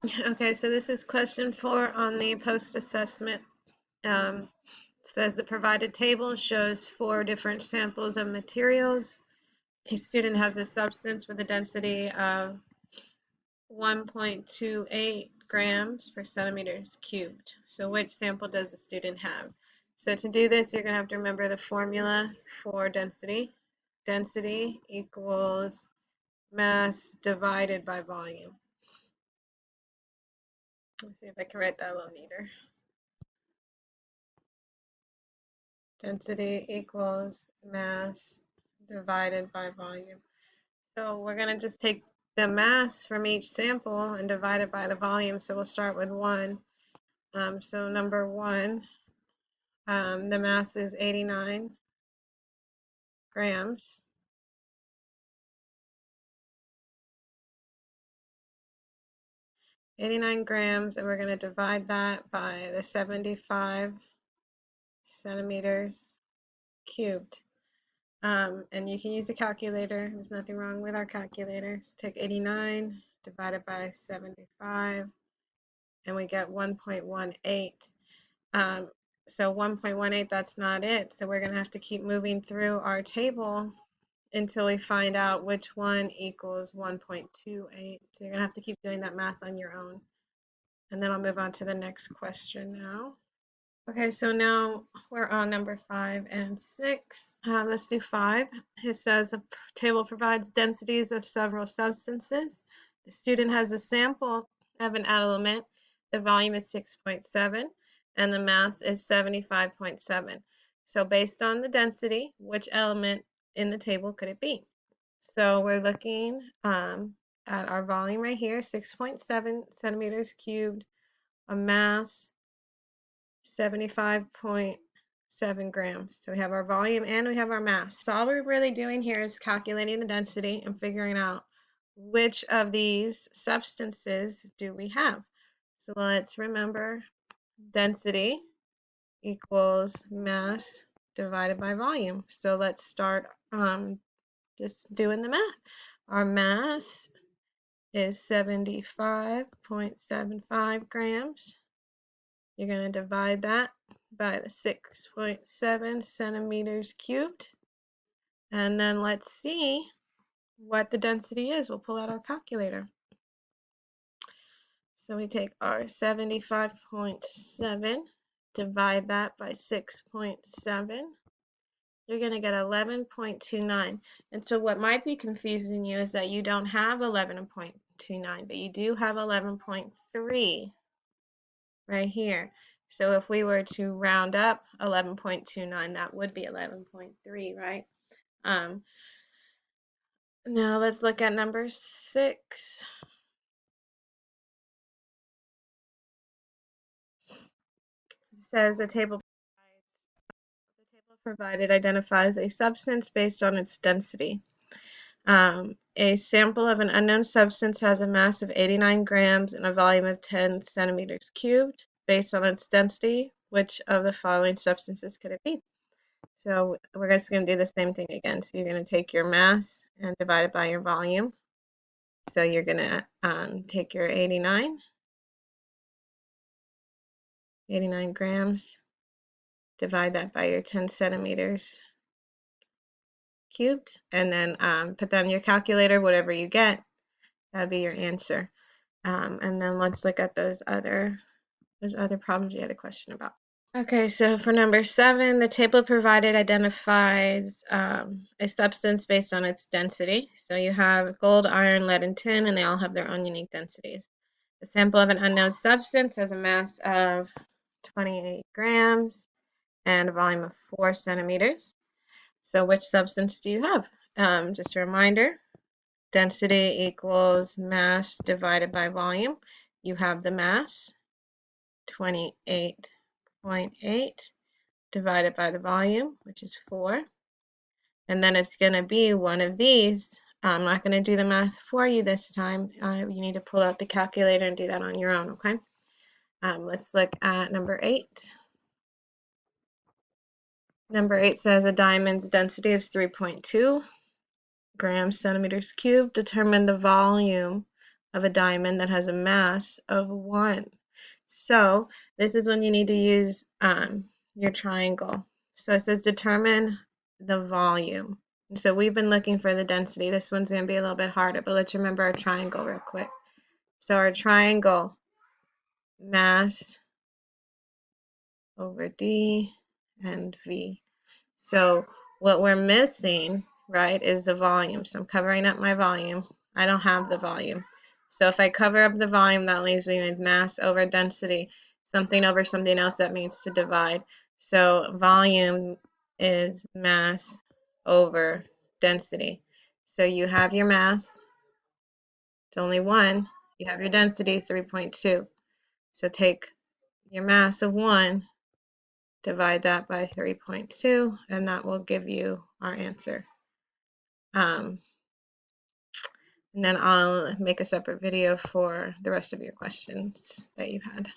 Okay, so this is question 4 on the post-assessment. It says the provided table shows 4 different samples of materials. A student has a substance with a density of 1.28 grams per centimeters cubed. So which sample does the student have? So to do this, you're going to have to remember the formula for density. Density equals mass divided by volume. Let's see if I can write that a little neater. Density equals mass divided by volume. So we're going to just take the mass from each sample and divide it by the volume. So we'll start with 1. So number 1, the mass is 89 grams. 89 grams, and we're going to divide that by the 75 centimeters cubed. And you can use a calculator. There's nothing wrong with our calculators. Take 89 divided by 75, and we get 1.18. So 1.18, that's not it. So we're going to have to keep moving through our table until we find out which one equals 1.28. So you're going to have to keep doing that math on your own. And then I'll move on to the next question now. Okay, so now we're on number 5 and 6. Let's do 5. It says a table provides densities of several substances. The student has a sample of an element. The volume is 6.7 and the mass is 75.7. So based on the density, which element in the table could it be? So we're looking at our volume right here, 6.7 centimeters cubed, a mass 75.7 grams. So we have our volume and we have our mass. So all we're really doing here is calculating the density and figuring out which of these substances do we have. So let's remember density equals mass divided by volume. So let's start just doing the math. Our mass is 75.75 grams. You're going to divide that by the 6.7 centimeters cubed. And then let's see what the density is. We'll pull out our calculator. So we take our 75.7, divide that by 6.7. You're going to get 11.29. And so what might be confusing you is that you don't have 11.29, but you do have 11.3 right here. So if we were to round up 11.29, that would be 11.3, right? Now let's look at number 6. It says the table provided identifies a substance based on its density. A sample of an unknown substance has a mass of 89 grams and a volume of 10 centimeters cubed. Based on its density, which of the following substances could it be? So we're just going to do the same thing again. So you're going to take your mass and divide it by your volume. So you're going to take your 89 grams, divide that by your 10 centimeters cubed, and then put that in your calculator, whatever you get, that'll be your answer. And then let's look at those other problems you had a question about. Okay, so for number 7, the table provided identifies a substance based on its density. So you have gold, iron, lead, and tin, and they all have their own unique densities. The sample of an unknown substance has a mass of 28 grams and a volume of 4 centimeters. So which substance do you have? Just a reminder, density equals mass divided by volume. You have the mass, 28.8, divided by the volume, which is 4. And then it's going to be one of these. I'm not going to do the math for you this time. You need to pull out the calculator and do that on your own, okay? Let's look at number 8. Number 8 says a diamond's density is 3.2 grams centimeters cubed. Determine the volume of a diamond that has a mass of 1. So this is when you need to use your triangle. So it says determine the volume. So we've been looking for the density. This one's going to be a little bit harder, but let's remember our triangle real quick. So our triangle, mass over D and V. So what we're missing, right, is the volume. So I'm covering up my volume. I don't have the volume. So if I cover up the volume, that leaves me with mass over density. Something over something else, that means to divide. So volume is mass over density. So you have your mass, it's only 1. You have your density, 3.2. So take your mass of 1, divide that by 3.2, and that will give you our answer. And then I'll make a separate video for the rest of your questions that you had.